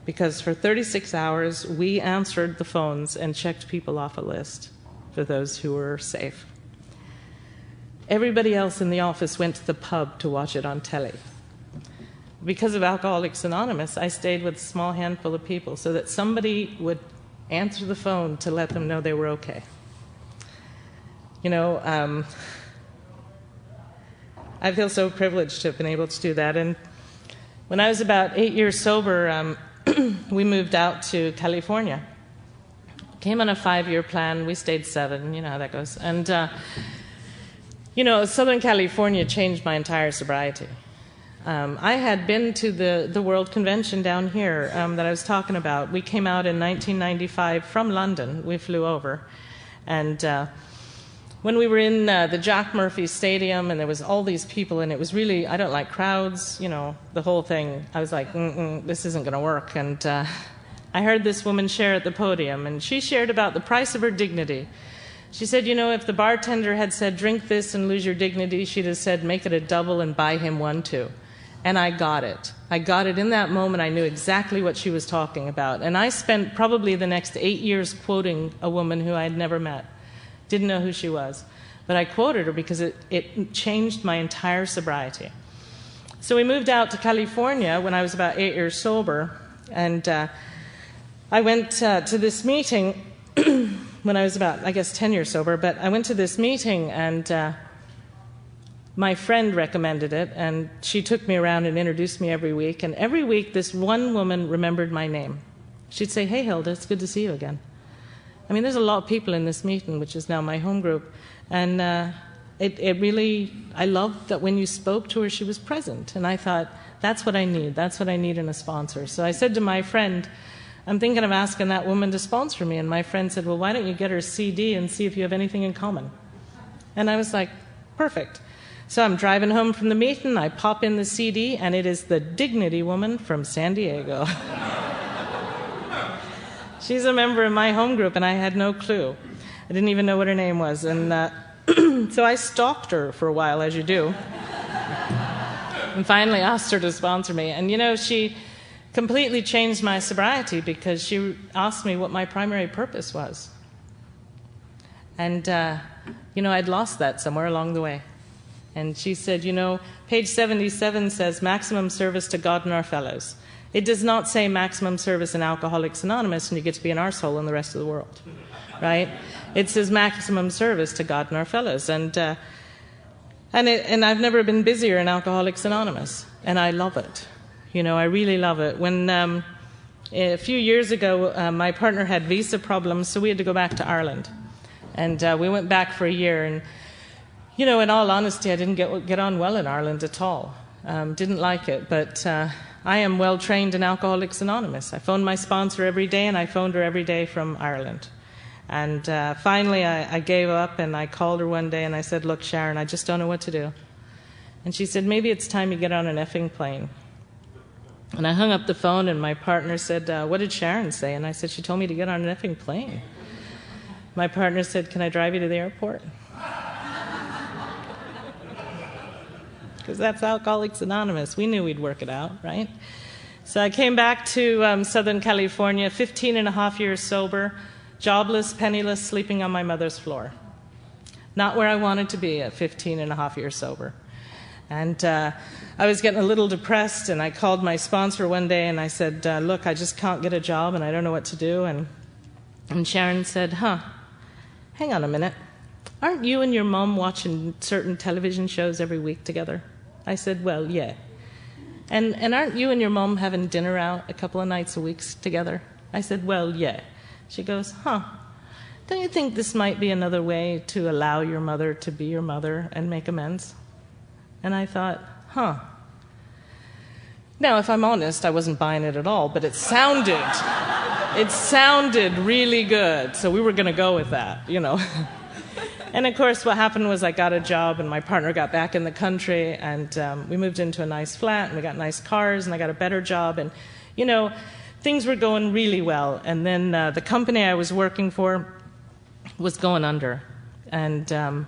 [SPEAKER 2] because for 36 hours, we answered the phones and checked people off a list for those who were safe. Everybody else in the office went to the pub to watch it on telly. Because of Alcoholics Anonymous, I stayed with a small handful of people so that somebody would answer the phone to let them know they were okay. You know, I feel so privileged to have been able to do that. And when I was about 8 years sober, we moved out to California. Came on a 5-year plan. We stayed 7. You know how that goes. And, you know, Southern California changed my entire sobriety. I had been to the World Convention down here that I was talking about. We came out in 1995 from London. We flew over. And when we were in the Jack Murphy Stadium and there was all these people and it was really, I don't like crowds, you know, the whole thing. I was like, this isn't going to work. And I heard this woman share at the podium and she shared about the price of her dignity. She said, you know, if the bartender had said, drink this and lose your dignity, she'd have said, make it a double and buy him one too. And I got it. I got it in that moment. I knew exactly what she was talking about. And I spent probably the next 8 years quoting a woman who I had never met. Didn't know who she was. But I quoted her because it changed my entire sobriety. So we moved out to California when I was about 8 years sober. And I went to this meeting when I was about, I guess, 10 years sober. But I went to this meeting and my friend recommended it, and she took me around and introduced me every week. And every week, this one woman remembered my name. She'd say, hey, Hilda, it's good to see you again. I mean, there's a lot of people in this meeting, which is now my home group. And it really, I loved that when you spoke to her, she was present. And I thought, that's what I need. That's what I need in a sponsor. So I said to my friend, I'm thinking of asking that woman to sponsor me. And my friend said, well, why don't you get her CD and see if you have anything in common? And I was like, perfect. So I'm driving home from the meeting, I pop in the CD, and it is the Dignity Woman from San Diego. She's a member of my home group, and I had no clue. I didn't even know what her name was. And so I stalked her for a while, as you do, and finally asked her to sponsor me. And, you know, she completely changed my sobriety because she asked me what my primary purpose was. And, you know, I'd lost that somewhere along the way. And she said, you know, page 77 says maximum service to God and our fellows. It does not say maximum service in Alcoholics Anonymous and you get to be an arsehole in the rest of the world, right? It says maximum service to God and our fellows. And I've never been busier in Alcoholics Anonymous, and I love it. You know, I really love it. When a few years ago, my partner had visa problems, so we had to go back to Ireland. And we went back for a year, and you know, in all honesty, I didn't get on well in Ireland at all. Didn't like it, but I am well trained in Alcoholics Anonymous. I phoned my sponsor every day, and I phoned her every day from Ireland. And finally, I gave up, and I called her one day, and I said, look, Sharon, I just don't know what to do. And she said, maybe it's time you get on an effing plane. And I hung up the phone, and my partner said, what did Sharon say? And I said, she told me to get on an effing plane. My partner said, can I drive you to the airport? Because that's Alcoholics Anonymous. We knew we'd work it out, right? So I came back to Southern California, 15 and a half years sober, jobless, penniless, sleeping on my mother's floor. Not where I wanted to be at 15 and a half years sober. And I was getting a little depressed, and I called my sponsor one day, and I said, look, I just can't get a job, and I don't know what to do. And Sharon said, hang on a minute. Aren't you and your mom watching certain television shows every week together? I said, well, yeah. And aren't you and your mom having dinner out a couple of nights a week together? I said, well, yeah. She goes, don't you think this might be another way to allow your mother to be your mother and make amends? And I thought, Now, if I'm honest, I wasn't buying it at all, but it sounded really good, so we were going to go with that, you know. And of course, what happened was I got a job, and my partner got back in the country, and we moved into a nice flat, and we got nice cars, and I got a better job, and things were going really well. And then the company I was working for was going under, and it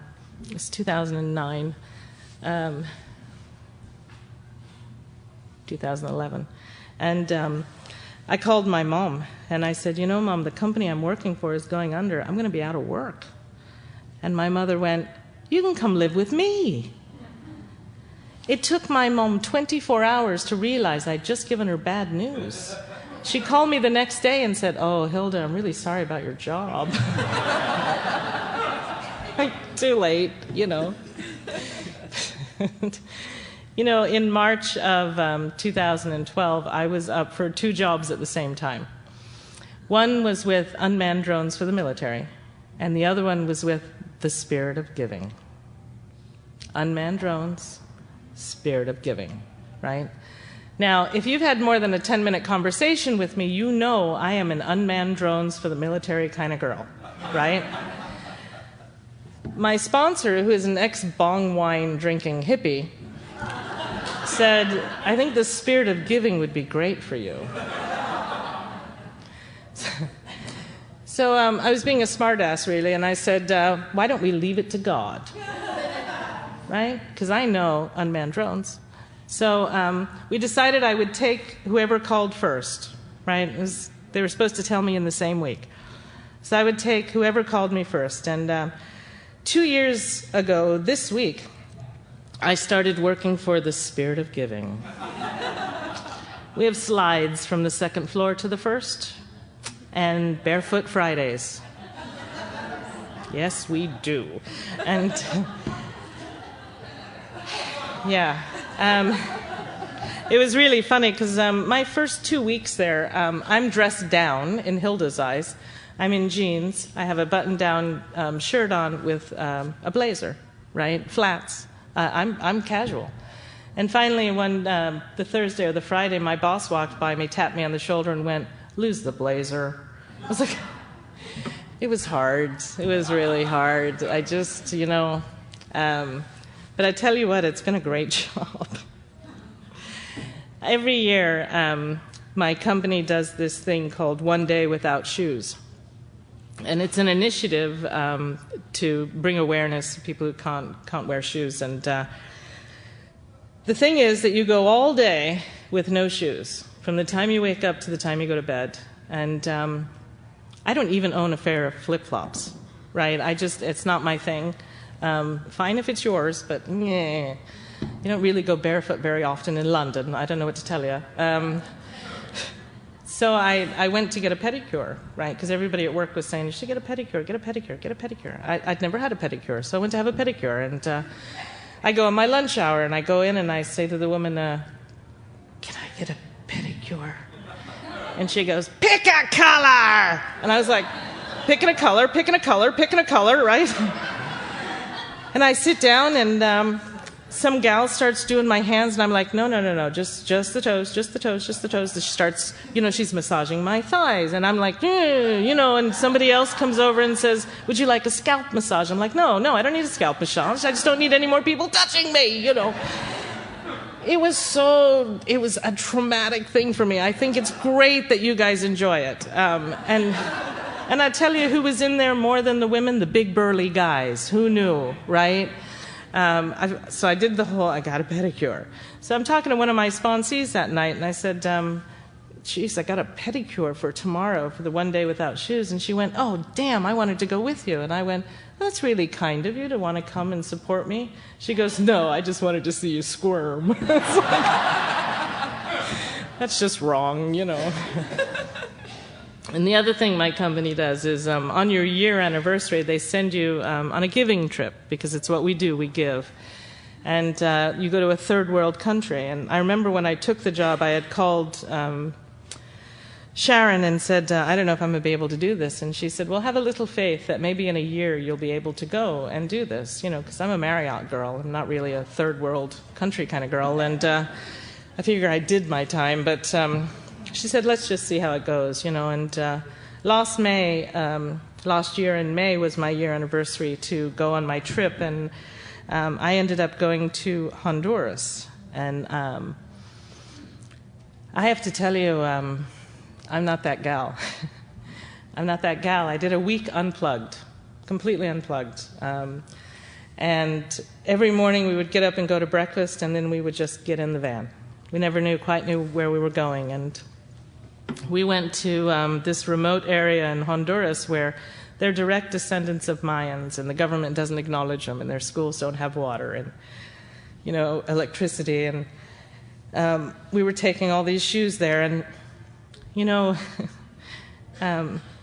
[SPEAKER 2] was 2009, 2011, and I called my mom, and I said, Mom, the company I'm working for is going under. I'm going to be out of work. And my mother went, you can come live with me. It took my mom 24 hours to realize I'd just given her bad news. She called me the next day and said, oh, Hilda, I'm really sorry about your job. Too late, in March of 2012, I was up for 2 jobs at the same time. One was with unmanned drones for the military, and the other one was with the Spirit of Giving. Unmanned drones, Spirit of Giving, right? Now, if you've had more than a 10-minute conversation with me, you know I am an unmanned drones for the military kind of girl, right? My sponsor, who is an ex-bong wine drinking hippie, said, I think the Spirit of Giving would be great for you. So I was being a smartass, really, and I said, why don't we leave it to God? Right? Because I know unmanned drones. So we decided I would take whoever called first, right? They were supposed to tell me in the same week. So I would take whoever called me first. And 2 years ago, this week, I started working for the Spirit of Giving. We have slides from the 2nd floor to the 1st, and Barefoot Fridays. Yes, we do. And yeah, it was really funny because my first 2 weeks there, I'm dressed down in Hilda's eyes. I'm in jeans. I have a button-down shirt on with a blazer, right? Flats. I'm casual. And finally, when the Thursday or the Friday, my boss walked by me, tapped me on the shoulder, and went, lose the blazer. I was like, it was hard. It was really hard. I just, but I tell you what, it's been a great job. Every year, my company does this thing called One Day Without Shoes. And it's an initiative to bring awareness to people who can't wear shoes. And the thing is that you go all day with no shoes, from the time you wake up to the time you go to bed. And I don't even own a pair of flip-flops, right? It's not my thing. Fine if it's yours, but you don't really go barefoot very often in London. I don't know what to tell you. So I went to get a pedicure, right? Because everybody at work was saying, you should get a pedicure, get a pedicure, get a pedicure. I'd never had a pedicure, so I went to have a pedicure. And I go in my lunch hour, and I go in, and I say to the woman, can I get a pedicure? And she goes, pick a color! And I was like, picking a color, picking a color, picking a color, right? And I sit down, and some gal starts doing my hands, and I'm like, no, just the toes, just the toes, just the toes. She starts, she's massaging my thighs, and I'm like, and somebody else comes over and says, would you like a scalp massage? I'm like, no, I don't need a scalp massage. I just don't need any more people touching me, It was a traumatic thing for me. I think it's great that you guys enjoy it. And I tell you who was in there more than the women? The big burly guys. Who knew, right? So I did I got a pedicure. So I'm talking to one of my sponsees that night, and I said, geez, I got a pedicure for tomorrow for the One Day Without Shoes. And she went, oh, damn, I wanted to go with you. And I went, that's really kind of you to want to come and support me. She goes, no, I just wanted to see you squirm. It's like, that's just wrong, And the other thing my company does is on your year anniversary, they send you on a giving trip, because it's what we do, we give. And you go to a third world country. And I remember when I took the job, I had called Sharon and said, I don't know if I'm going to be able to do this. And she said, well, have a little faith that maybe in a year you'll be able to go and do this, because I'm a Marriott girl. I'm not really a third world country kind of girl. And I figure I did my time, but she said, let's just see how it goes, And last May, last year in May was my year anniversary to go on my trip, and I ended up going to Honduras. And I have to tell you, I'm not that gal. I'm not that gal. I did a week unplugged, completely unplugged. And every morning we would get up and go to breakfast, and then we would just get in the van. We never quite knew where we were going. And we went to this remote area in Honduras where they're direct descendants of Mayans, and the government doesn't acknowledge them, and their schools don't have water and, you know, electricity. And we were taking all these shoes there, and, you know,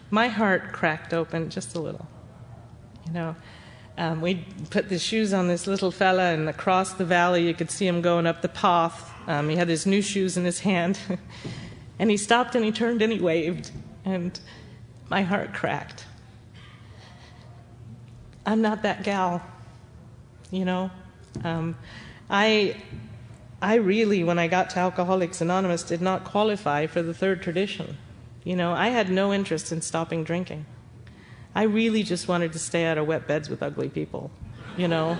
[SPEAKER 2] my heart cracked open just a little. You know, we put the shoes on this little fella, and across the valley you could see him going up the path. He had his new shoes in his hand, and he stopped and he turned and he waved, and my heart cracked. I'm not that gal, you know. I really, when I got to Alcoholics Anonymous, did not qualify for the third tradition. You know, I had no interest in stopping drinking. I really just wanted to stay out of wet beds with ugly people, you know.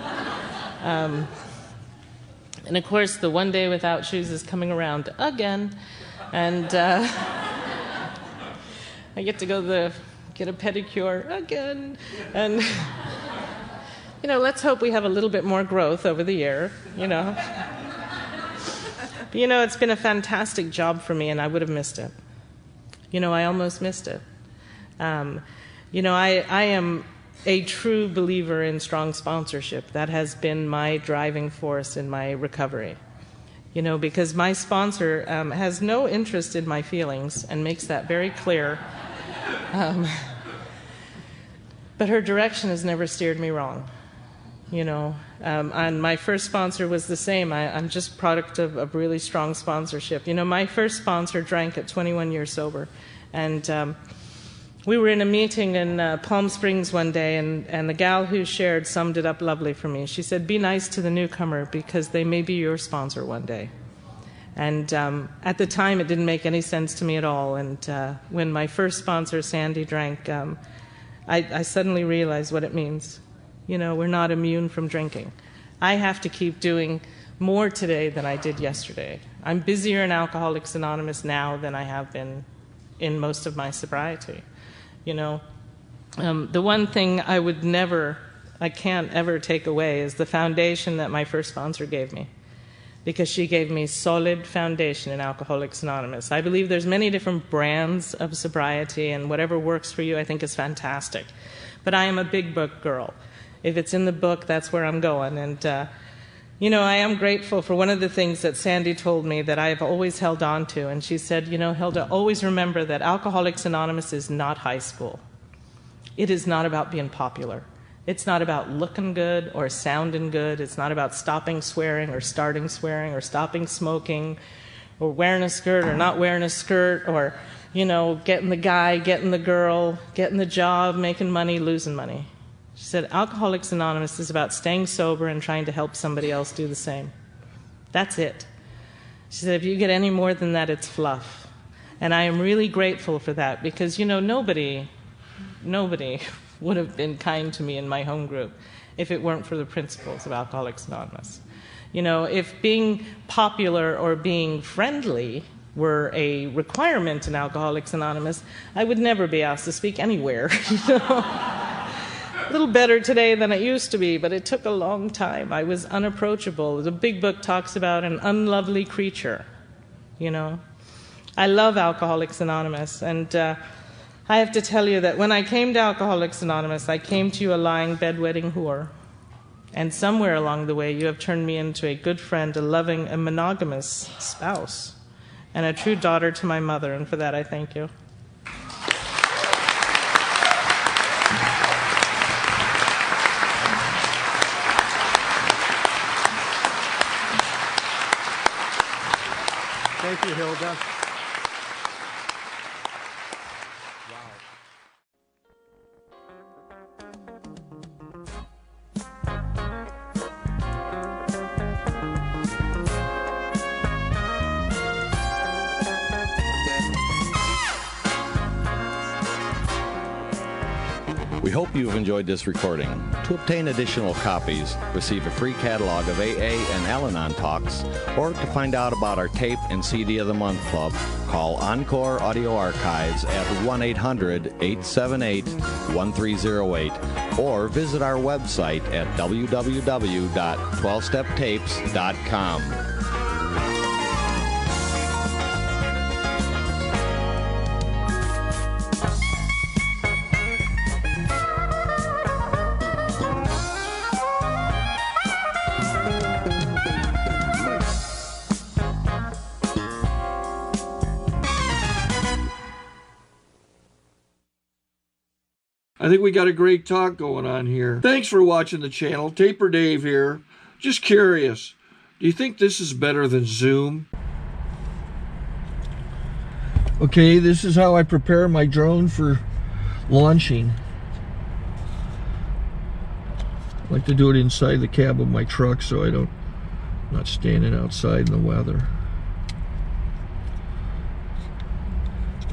[SPEAKER 2] And of course, the one day without shoes is coming around again. And I get to go get a pedicure again. And, you know, let's hope we have a little bit more growth over the year, you know. But, you know, it's been a fantastic job for me, and I would have missed it. You know, I almost missed it. You know, I am a true believer in strong sponsorship. That has been my driving force in my recovery. You know, because my sponsor has no interest in my feelings and makes that very clear. But her direction has never steered me wrong. You know, and my first sponsor was the same. I'm just product of really strong sponsorship. You know, my first sponsor drank at 21 years sober. And we were in a meeting in Palm Springs one day, and the gal who shared summed it up lovely for me. She said, be nice to the newcomer because they may be your sponsor one day. And at the time, it didn't make any sense to me at all. And when my first sponsor, Sandy, drank, I suddenly realized what it means. You know, we're not immune from drinking. I have to keep doing more today than I did yesterday. I'm busier in Alcoholics Anonymous now than I have been in most of my sobriety. You know, the one thing I can't ever take away is the foundation that my first sponsor gave me, because she gave me solid foundation in Alcoholics Anonymous. I believe there's many different brands of sobriety, and whatever works for you I think is fantastic. But I am a big book girl. If it's in the book, that's where I'm going. And, you know, I am grateful for one of the things that Sandy told me that I've always held on to. And she said, you know, Hilda, always remember that Alcoholics Anonymous is not high school. It is not about being popular. It's not about looking good or sounding good. It's not about stopping swearing or starting swearing or stopping smoking or wearing a skirt or not wearing a skirt or, you know, getting the guy, getting the girl, getting the job, making money, losing money. She said, Alcoholics Anonymous is about staying sober and trying to help somebody else do the same. That's it. She said, if you get any more than that, it's fluff. And I am really grateful for that because, you know, nobody would have been kind to me in my home group if it weren't for the principles of Alcoholics Anonymous. You know, if being popular or being friendly were a requirement in Alcoholics Anonymous, I would never be asked to speak anywhere, you know. A little better today than it used to be, but it took a long time. I was unapproachable. The big book talks about an unlovely creature, you know. I love Alcoholics Anonymous, and I have to tell you that when I came to Alcoholics Anonymous, I came to you a lying, bedwetting whore. And somewhere along the way, you have turned me into a good friend, a loving, a monogamous spouse, and a true daughter to my mother, and for that I thank you.
[SPEAKER 4] Thank you, Hilda.
[SPEAKER 3] hope you've enjoyed this recording. To obtain additional copies, receive a free catalog of AA and Al-Anon talks, or to find out about our Tape and CD of the Month Club, call Encore Audio Archives at 1-800-878-1308, or visit our website at www.12steptapes.com.
[SPEAKER 1] I think we got a great talk going on here. Thanks for watching the channel. Taper Dave here. Just curious, do you think this is better than Zoom? Okay, this is how I prepare my drone for launching. I like to do it inside the cab of my truck so I'm not standing outside in the weather.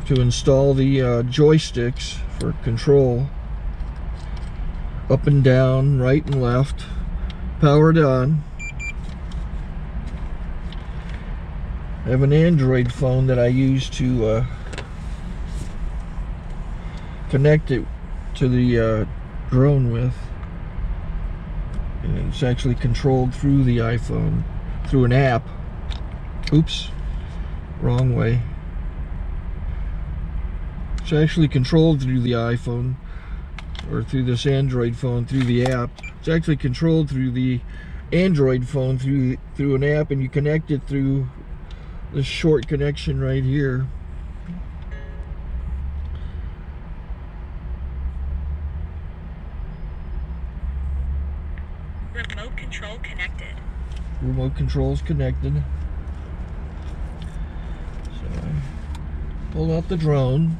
[SPEAKER 1] To install the joysticks for control, up and down, right and left, powered on. I have an Android phone that I use to connect it to the drone with, and it's actually controlled through the iPhone, through an app. Oops, wrong way. It's actually controlled through the iPhone, or through this Android phone, through the app. It's actually controlled through the Android phone, through an app, and you connect it through this short connection right here.
[SPEAKER 4] Remote control connected.
[SPEAKER 1] Remote control's connected. So I pull out the drone.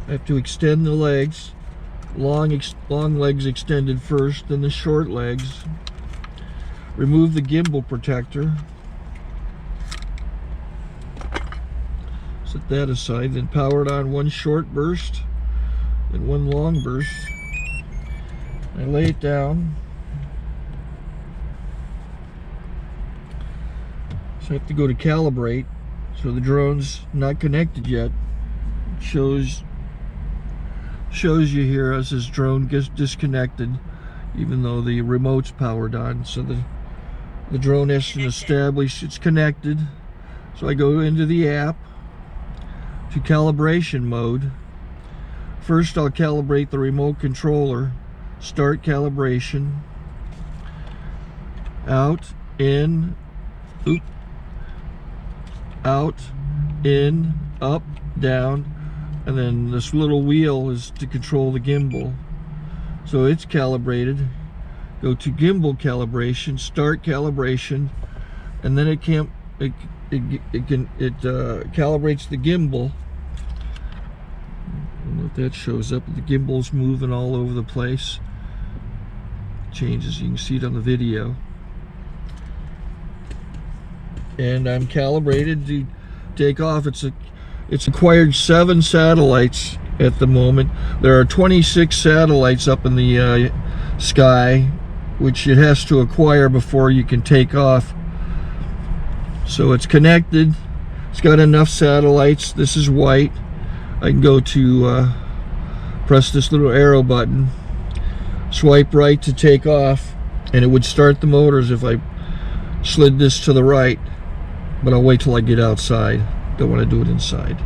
[SPEAKER 1] I have to extend the legs, long legs extended first, then the short legs. Remove the gimbal protector. Set that aside, then power it on one short burst, then one long burst. I lay it down. So I have to go to calibrate. So the drone's not connected yet. It shows you here as this drone gets disconnected, even though the remote's powered on. So the drone has to establish it's connected. So I go into the app to calibration mode. First I'll calibrate the remote controller. Start calibration. Out, in, oop, out, in, up, down. And then this little wheel is to control the gimbal. So it's calibrated. Go to gimbal calibration, start calibration, and then it calibrates the gimbal. I don't know if that shows up. The gimbal's moving all over the place. Changes, you can see it on the video. And I'm calibrated to take off. It's acquired 7 satellites at the moment. There are 26 satellites up in the sky, which it has to acquire before you can take off. So it's connected. It's got enough satellites. This is white. I can go to press this little arrow button, swipe right to take off, and it would start the motors if I slid this to the right. But I'll wait till I get outside. Don't want to do it inside.